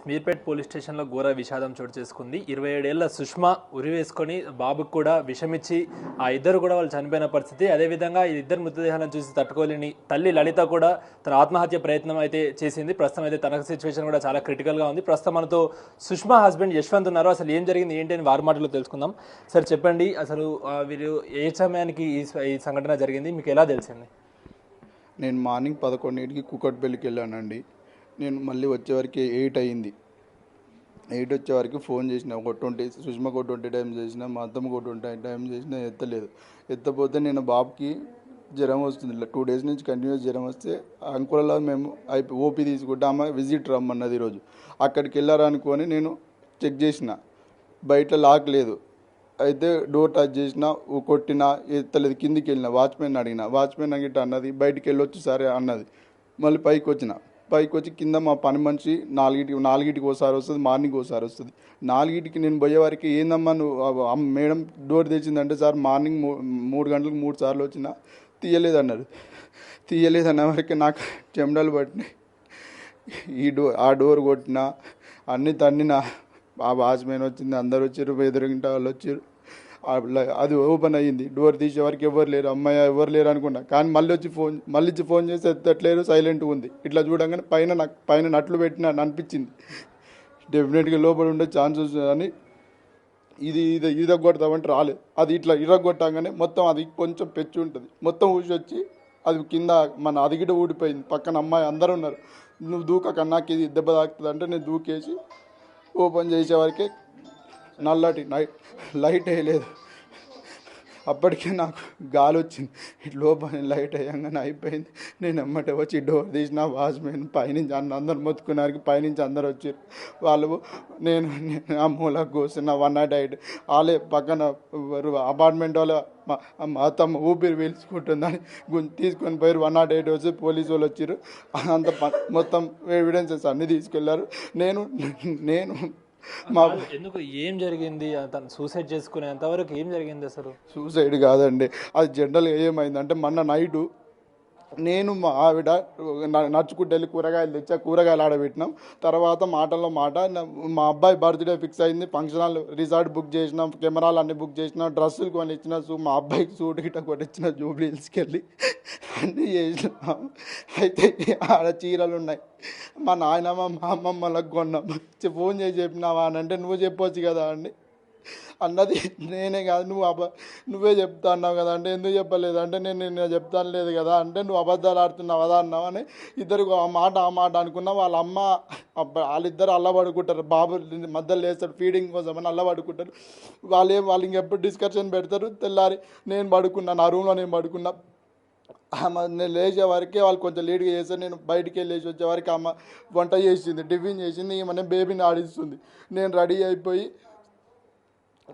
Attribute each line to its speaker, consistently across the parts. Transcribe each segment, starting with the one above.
Speaker 1: Meerpet police స్టేషన్లో ఘోర విషాదం చోటు చేసుకుంది. 27 ఏళ్ల సుష్మా ఉరివేసుకొని బాబుకు కూడా విషమిచ్చి ఆ ఇద్దరు కూడా వాళ్ళు చనిపోయిన పరిస్థితి. అదేవిధంగా ఈ ఇద్దరు మృతదేహాలను చూసి తట్టుకోలేని తల్లి లలిత కూడా తన ఆత్మహత్య ప్రయత్నం అయితే చేసింది. ప్రస్తుతం అయితే తన సిచ్యువేషన్ కూడా చాలా క్రిటికల్గా ఉంది. ప్రస్తుతం మనతో సుష్మా హస్బెండ్ యశ్వంత్ ఉన్నారు. అసలు ఏం జరిగింది ఏంటి అని వారి మాటలో తెలుసుకుందాం. సార్ చెప్పండి, అసలు వీరు ఏ సమయానికి ఈ సంఘటన జరిగింది, మీకు ఎలా తెలిసింది?
Speaker 2: నేను మార్నింగ్ 11కి కూకట్పల్లికి వెళ్ళానండి. నేను మళ్ళీ వచ్చేవరకు 8 అయింది. 8 వచ్చేవరకు ఫోన్ చేసిన ఒక 20 సుష్మకు ఒక 20 టైమ్స్ చేసిన, మా అత్తమ్మకు ఒక 20 టైమ్స్ చేసిన, ఎత్తలేదు. ఎత్తపోతే నేను బాబుకి జ్వరం వస్తుంది, 2 డేస్ నుంచి కంటిన్యూస్ జ్వరం వస్తే అంకులలో మేము ఓపీ తీసుకుంటే ఆమె విజిట్ రమ్మన్నది. ఈరోజు అక్కడికి వెళ్ళారనుకొని నేను చెక్ చేసిన, బయట లాక్ లేదు. అయితే డోర్ టచ్ చేసిన, కొట్టిన, ఎత్తలేదు. కిందికి వెళ్ళిన, వాచ్మెన్ అడిగిన, వాచ్మెన్ అగిట్ట అన్నది బయటికి వెళ్ళొచ్చు సరే అన్నది. మళ్ళీ పైకి వచ్చి కింద మా పని మనిషి 4కి ఒకసారి వస్తుంది, మార్నింగ్ ఒకసారి వస్తుంది. 4కి నేను పోయేవారికి ఏందమ్మా నువ్వు మేడం డోర్ తెచ్చిందంటే, సార్ మార్నింగ్ 3 గంటలకు 3 సార్లు వచ్చినా తీయలేదన్నారు. తీయలేదన్న వరకు నాకు చెమటలు పట్టినాయి. ఆ డోర్ కొట్టిన, అన్ని తన్నిన. ఆ వాచ్మెన్ వచ్చింది, అందరు వచ్చారు, ఎదురుగింట వాళ్ళు వచ్చారు. అది ఓపెన్ అయ్యింది. డోర్ తీసే వరకు ఎవరు లేరు, అమ్మాయి ఎవరు లేరు అనుకున్నా. కానీ మళ్ళీ ఫోన్ చేసి ఎత్తట్లేరు, సైలెంట్గా ఉంది. ఇట్లా చూడంగానే పైన నట్లు పెట్టిన అనిపించింది. డెఫినెట్గా లోపల ఉండే ఛాన్సెస్ అని ఇది ఇరగొడతామంటే రాలేదు. అది ఇట్లా ఇరగొట్టగానే మొత్తం అది కొంచెం పెచ్చి ఉంటుంది, మొత్తం ఊసి వచ్చి అది కింద మన అదిగిట ఊడిపోయింది. పక్కన అమ్మాయి అందరూ ఉన్నారు. నువ్వు దూక నాకు ఇది దెబ్బ తాకుతుంది అంటే నేను దూకేసి ఓపెన్ చేసేవరకే నల్లటి లైట్ వేయలేదు. అప్పటికే నాకు గాలి వచ్చింది. లోపల లైట్ వేయంగానే అయిపోయింది. నేను ఎమ్మటే వచ్చి డోర్ తీసిన, వాచ్మెన్ పైనుంచి అందరు మొత్తుకున్నారు. పైనుంచి అందరు వచ్చారు. వాళ్ళు నేను ఆ మూలకు కూర్చున్న 108 వాళ్ళే పక్కన అపార్ట్మెంట్ వాళ్ళ మా అత్తమ్మ ఊపిరి పీల్చుకుంటుందని తీసుకొని పోయారు. 108 వచ్చి పోలీసు వాళ్ళు వచ్చారు. అంత మొత్తం ఎవిడెన్సెస్ అన్నీ తీసుకెళ్లారు. నేను
Speaker 1: ఎందుకు ఏం జరిగింది? తను సూసైడ్ చేసుకునేంత వరకు ఏం జరిగింది? అసలు
Speaker 2: సూసైడ్ కాదండి, అది జనరల్గా ఏమైందంటే మొన్న నైటు నేను మా ఆవిడ నడుచుకుంటూ వెళ్ళి కూరగాయలు తెచ్చా, కూరగాయలు ఆడబెట్టినాం. తర్వాత మాటల్లో మాట మా అబ్బాయి బర్త్డే ఫిక్స్ అయింది. ఫంక్షన్ హాల్ రిసార్ట్ బుక్ చేసినాం, కెమెరాలు అన్నీ బుక్ చేసినాం, డ్రెస్సులు కొని ఇచ్చిన, మా అబ్బాయికి సూట్ గిట్ట కొట్టించిన, జూబ్లీ హిల్స్కి వెళ్ళి అన్నీ చేసినాం. అయితే ఆడ చీరలు ఉన్నాయి, మా నాయనమ్మ మా అమ్మమ్మలకు కొన్నాం. ఫోన్ చేసి చెప్పినావా అని అంటే, నువ్వు చెప్పొచ్చు కదా అండి అన్నది. నేనే కాదు, నువ్వే చెప్తా అన్నావు కదా అంటే, ఎందుకు చెప్పలేదు అంటే, నేను చెప్తాను లేదు కదా అంటే, నువ్వు అబద్ధాలు ఆడుతున్నావు కదా అన్నావు అని ఇద్దరు ఆ మాట అనుకున్నా. వాళ్ళ అమ్మ వాళ్ళిద్దరు అల్లబడుకుంటారు. బాబు మధ్యలో లేస్తాడు ఫీడింగ్ కోసం అని అల్లబడుకుంటారు. వాళ్ళు ఇంకెప్పుడు డిస్కషన్ పెడతారు. తెల్లారి నేను పడుకున్నా, నా రూమ్లో నేను పడుకున్నా. నేను లేచే వరకే వాళ్ళు కొంచెం లేట్గా చేస్తారు. నేను బయటికి వెళ్ళేసి వచ్చే వరకు అమ్మ వంట చేసింది, టిఫిన్ చేసింది, ఈమె బేబీని ఆడిస్తుంది. నేను రెడీ అయిపోయి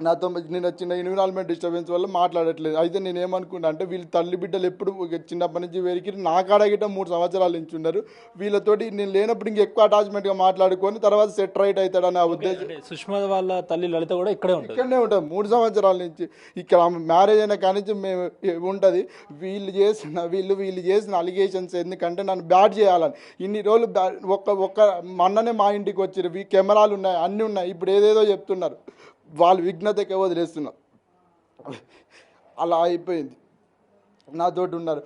Speaker 2: నాతో నేను చిన్న ఎన్విరాన్మెంట్ డిస్టర్బెన్స్ వల్ల మాట్లాడట్లేదు. అయితే నేను ఏమనుకున్నా అంటే, వీళ్ళు తల్లి బిడ్డలు ఎప్పుడు చిన్నప్పటి నుంచి వేరికి నా కాడగిட்ட 3 సంవత్సరాల నుంచి ఉన్నారు. వీళ్ళతోటి నేను లేనప్పుడు ఇంకెక్కువ అటాచ్మెంట్గా మాట్లాడుకొని తర్వాత సెట్ రైట్ అవుతాడని ఆ ఉద్దేశం.
Speaker 1: సుష్మా వాళ్ళ తల్లి లలిత కూడా ఇక్కడే ఉంటుంది.
Speaker 2: 3 సంవత్సరాల నుంచి ఇక్కడ మ్యారేజ్ అయిన కాడి నుంచి మేము ఉంటుంది. వీళ్ళు చేసిన అలిగేషన్స్ ఎందుకంటే నన్ను బ్యాడ్ చేయాలని. ఇన్ని రోజులు ఒక్క మొన్ననే మా ఇంటికి వచ్చారు, కెమెరాలు ఉన్నాయి, అన్నీ ఉన్నాయి. ఇప్పుడు ఏదేదో చెప్తున్నారు, వాళ్ళు విఘ్నతకే వదిలేస్తున్నారు. అలా అయిపోయింది. నాతోటి ఉన్నారు.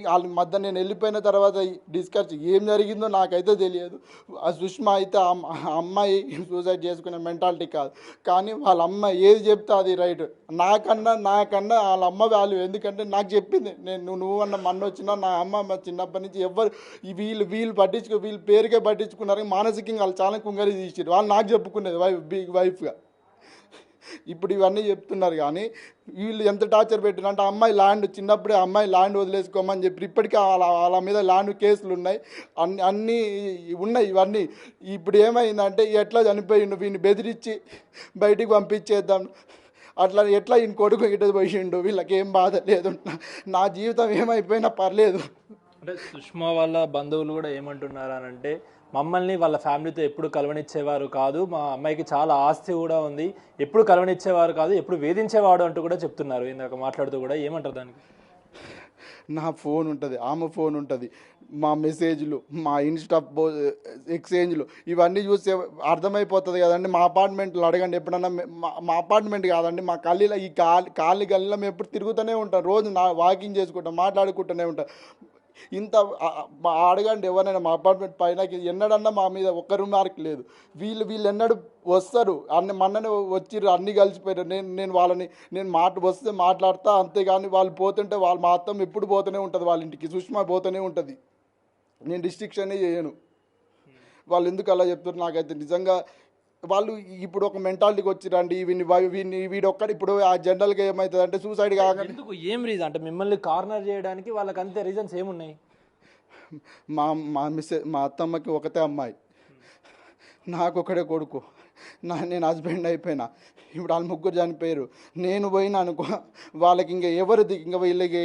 Speaker 2: వాళ్ళ మధ్య నేను వెళ్ళిపోయిన తర్వాత డిస్కస్ ఏం జరిగిందో నాకైతే తెలియదు. ఆ సుష్మా అయితే ఆ అమ్మాయి సూసైడ్ చేసుకునే మెంటాలిటీ కాదు, కానీ వాళ్ళ అమ్మ ఏది చెప్తే అది రైట్. నాకన్నా వాళ్ళ అమ్మ వాల్యూ. ఎందుకంటే నాకు చెప్పింది, నువ్వు అన్న మొన్న వచ్చినా నా అమ్మ చిన్నప్పటి నుంచి ఎవరు వీళ్ళు వీళ్ళ పేరుకే పట్టించుకున్నారు. మానసికంగా వాళ్ళు చాలా కుంగరి తీసారు. వాళ్ళు నాకు చెప్పుకునేది వైఫ్గా. ఇప్పుడు ఇవన్నీ చెప్తున్నారు. కానీ వీళ్ళు ఎంత టార్చర్ పెట్టినంటే, అమ్మాయి ల్యాండ్ చిన్నప్పుడే అమ్మాయి ల్యాండ్ వదిలేసుకోమని చెప్పి ఇప్పటికీ వాళ్ళ మీద ల్యాండ్ కేసులు ఉన్నాయి, అన్నీ ఉన్నాయి. ఇవన్నీ ఇప్పుడు ఏమైందంటే, ఎట్లా చనిపోయిండు, వీడిని బెదిరించి బయటికి పంపించేద్దాం, అట్లా ఎట్లా ఈయన కొడుకు ఇటు పోయిండు, వీళ్ళకి ఏం బాధ లేదు, నా జీవితం ఏమైపోయినా పర్లేదు.
Speaker 1: అంటే సుష్మా వాళ్ళ బంధువులు కూడా ఏమంటున్నారు అని అంటే, మమ్మల్ని వాళ్ళ ఫ్యామిలీతో ఎప్పుడు కలవనిచ్చేవారు కాదు, మా అమ్మాయికి చాలా ఆస్తి కూడా ఉంది, ఎప్పుడు కలవనిచ్చేవారు కాదు, ఎప్పుడు వేధించేవాడు అంటూ కూడా చెప్తున్నారు. ఇందాక మాట్లాడుతూ కూడా ఏమంటారు దానికి?
Speaker 2: నా ఫోన్ ఉంటుంది, ఆమె ఫోన్ ఉంటుంది, మా మెసేజ్లు, మా ఇన్స్టా ఎక్స్చేంజ్లు ఇవన్నీ చూస్తే అర్థమైపోతుంది కదండి. మా అపార్ట్మెంట్లో అడగండి ఎప్పుడన్నా, మా అపార్ట్మెంట్ కాదండి, మా గల్లీలో ఈ కాలనీ గల్లీలో మేము ఎప్పుడు తిరుగుతూనే ఉంటాం, రోజు వాకింగ్ చేసుకుంటాం, మాట్లాడుకుంటూనే ఉంటాం. ఇంత అడగండి ఎవరైనా మా అపార్ట్మెంట్ పైన ఎన్నడన్నా మా మీద ఒక్క రిమార్క్ లేదు. వీళ్ళు ఎన్నడు వస్తారు, మొన్ననే వచ్చిర్రు, అన్నీ కలిసిపోయారు. నేను వాళ్ళని వస్తే మాట్లాడతా, అంతేగాని వాళ్ళు పోతుంటే మా అత్తమ్మ ఎప్పుడు పోతూనే ఉంటుంది వాళ్ళ ఇంటికి, సుష్మా పోతూనే ఉంటుంది. నేను రిస్ట్రిక్షనే చేయను. వాళ్ళు ఎందుకు అలా చెప్తారు నాకైతే నిజంగా. వాళ్ళు ఇప్పుడు ఒక మెంటాలిటీకి వచ్చిరండి, వీడొక్కడు ఇప్పుడు ఆ జనరల్గా ఏమవుతుంది అంటే సూసైడ్ కాగానే.
Speaker 1: ఎందుకు, ఏం రీజన్ అంటే మిమ్మల్ని కార్నర్ చేయడానికి వాళ్ళకి అంతే రీజన్స్ ఏమున్నాయి?
Speaker 2: మా అత్తమ్మకి ఒకతే అమ్మాయి, నాకు ఒకడే కొడుకు, నేను హస్బెండ్ అయిపోయినా, ఇప్పుడు వాళ్ళు ముగ్గురు చనిపోయారు. నేను పోయినా అనుకో వాళ్ళకి ఇంకా వీళ్ళకి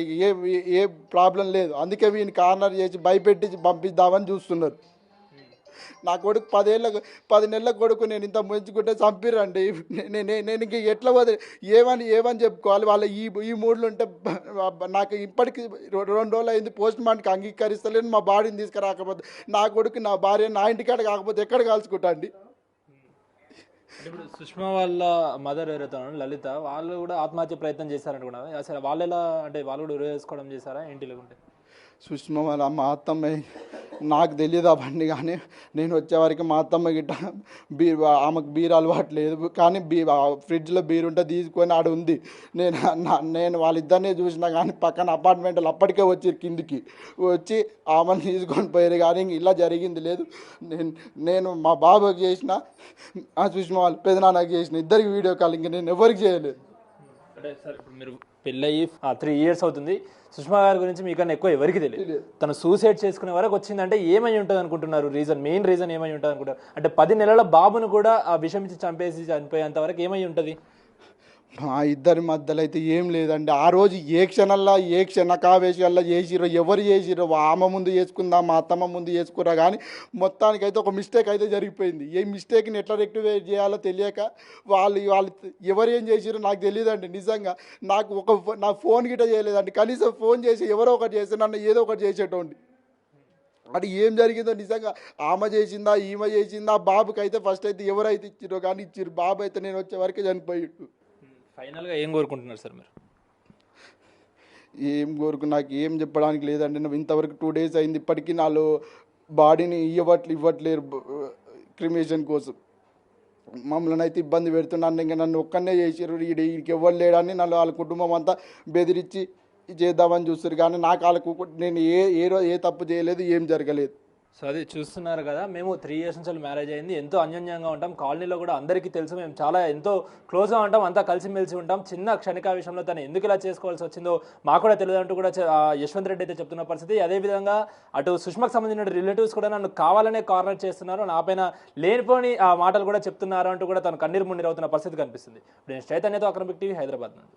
Speaker 2: ఏ ప్రాబ్లం లేదు. అందుకే వీడిని కార్నర్ చేసి భయపెట్టి పంపిద్దామని చూస్తున్నారు. నా కొడుకు 10 నెలల కొడుకు నేను ఇంత ముంచుకుంటే చంపిరండి. నేను ఇంక ఎట్లా ఏమని చెప్పుకోవాలి? వాళ్ళ ఈ మూడ్లు ఉంటే నాకు ఇప్పటికి 2 రోజులు అయింది పోస్ట్ మార్టంకి అంగీకరిస్తలేను, మా బాడీని తీసుకురాకపోతే. నా కొడుకు నా భార్య నా ఇంటికాడ కాకపోతే ఎక్కడ కాల్చుకుంటా అండి?
Speaker 1: ఇప్పుడు సుష్మా వాళ్ళ మదర్ ఎవరైతే ఉన్నారో లలిత, వాళ్ళు కూడా ఆత్మహత్య ప్రయత్నం చేశారనుకున్నారు. అసలు వాళ్ళు ఎలా, అంటే వాళ్ళు కూడా ఉరి వేసుకోవడం చేశారా ఏంటి? లేకుంటే
Speaker 2: సుష్మా వాళ్ళ మా అత్తమ్మ నాకు తెలియదు అవన్నీ, కానీ నేను వచ్చేవారికి మా అత్తమ్మ గిట్ట ఆమెకు బీర్ అలవాటు లేదు, కానీ ఫ్రిడ్జ్లో బీర్ ఉంటే తీసుకొని ఆడ ఉంది. నేను వాళ్ళిద్దరినే చూసినా, కానీ పక్కన అపార్ట్మెంట్లు అప్పటికే వచ్చి కిందికి వచ్చి ఆమెను తీసుకొని పోయారు, కానీ ఇలా జరిగింది లేదు. నేను మా బాబాకి చేసిన, సుష్మా వాళ్ళు పెదనాన్నకి చేసిన, ఇద్దరికి వీడియో కాల్, ఇంక నేను ఎవరికి చేయలేదు.
Speaker 1: అంటే సార్ ఇప్పుడు మీరు పెళ్ళయి 3 years అవుతుంది, సుష్మా గారి గురించి మీకన్నా ఎక్కువ ఎవరికి తెలియదు. తను సూసైడ్ చేసుకునే వరకు వచ్చిందంటే ఏమై ఉంటుంది అనుకుంటున్నారు? మెయిన్ రీజన్ ఏమై ఉంటుంది అనుకుంటారు? అంటే 10 నెలల బాబును కూడా ఆ విషం ఇచ్చి చంపేసి చనిపోయేంత వరకు ఏమై ఉంటుంది?
Speaker 2: మా ఇద్దరి మధ్యలో అయితే ఏం లేదండి. ఆ రోజు ఏ క్షణకావేశాల్లో చేసిరో, ఎవరు చేసిరో, ఆమె ముందు చేసుకుందా, మా అత్తమ్మ ముందు చేసుకురా, కానీ మొత్తానికైతే ఒక మిస్టేక్ అయితే జరిగిపోయింది. ఏ మిస్టేక్ని ఎట్లా రెక్టిఫై చేయాలో తెలియక వాళ్ళు ఎవరు ఏం చేసిరో నాకు తెలియదండి. నిజంగా నాకు నా ఫోన్ గిట్ట చేయలేదండి, కనీసం ఫోన్ చేసి ఎవరో ఒకటి చేస్తే నన్ను ఏదో ఒకటి చేసేటోండి. అది ఏం జరిగిందో నిజంగా ఆమె చేసిందా, ఈమె చేసిందా, బాబుకి అయితే ఫస్ట్ అయితే ఎవరైతే ఇచ్చిరో కానీ ఇచ్చిర్రు, బాబు అయితే నేను వచ్చే వరకే చనిపోయిండు.
Speaker 1: ఫైనల్గా ఏం కోరుకుంటున్నారు సార్ మీరు?
Speaker 2: నాకు ఏం చెప్పడానికి లేదండి. నువ్వు ఇంతవరకు 2 days అయింది, ఇప్పటికీ నాలో బాడీని ఇవ్వట్లేరు క్రిమేషన్ కోసం. మమ్మల్ని అయితే ఇబ్బంది పెడుతున్నాను. ఇంకా నన్ను ఒక్కనే చేసారు, వీడికి ఎవరు లేడని నన్ను వాళ్ళ కుటుంబం అంతా బెదిరించి చేద్దామని చూస్తారు, కానీ నాకు వాళ్ళకు నేను ఏ తప్పు చేయలేదు, ఏం జరగలేదు.
Speaker 1: సో అది చూస్తున్నారు కదా, మేము 3 years నుంచి మ్యారేజ్ అయింది, ఎంతో అన్యోన్యంగా ఉంటాం, కాలనీలో కూడా అందరికీ తెలుసు, మేము చాలా ఎంతో క్లోజ్గా ఉంటాం, అంతా కలిసిమెలిసి ఉంటాం. చిన్న క్షణిక విషయంలో తను ఎందుకు ఇలా చేసుకోవాల్సి వచ్చిందో మాకు కూడా తెలియదు అంటూ కూడా యశ్వంత్ రెడ్డి అయితే చెప్తున్న పరిస్థితి. అదేవిధంగా అటు సుష్మాకు సంబంధించిన రిలేటివ్స్ కూడా నన్ను కావాలనే కార్నర్ చేస్తున్నారు, నా పైన లేనిపోని మాటలు కూడా చెప్తున్నారు అంటూ కూడా తను కన్నీరు మున్నీరు అవుతున్న పరిస్థితి కనిపిస్తుంది. ఇప్పుడు నేను చైతన్యతో అక్రమిక్ టీవీ, హైదరాబాద్ నుండి.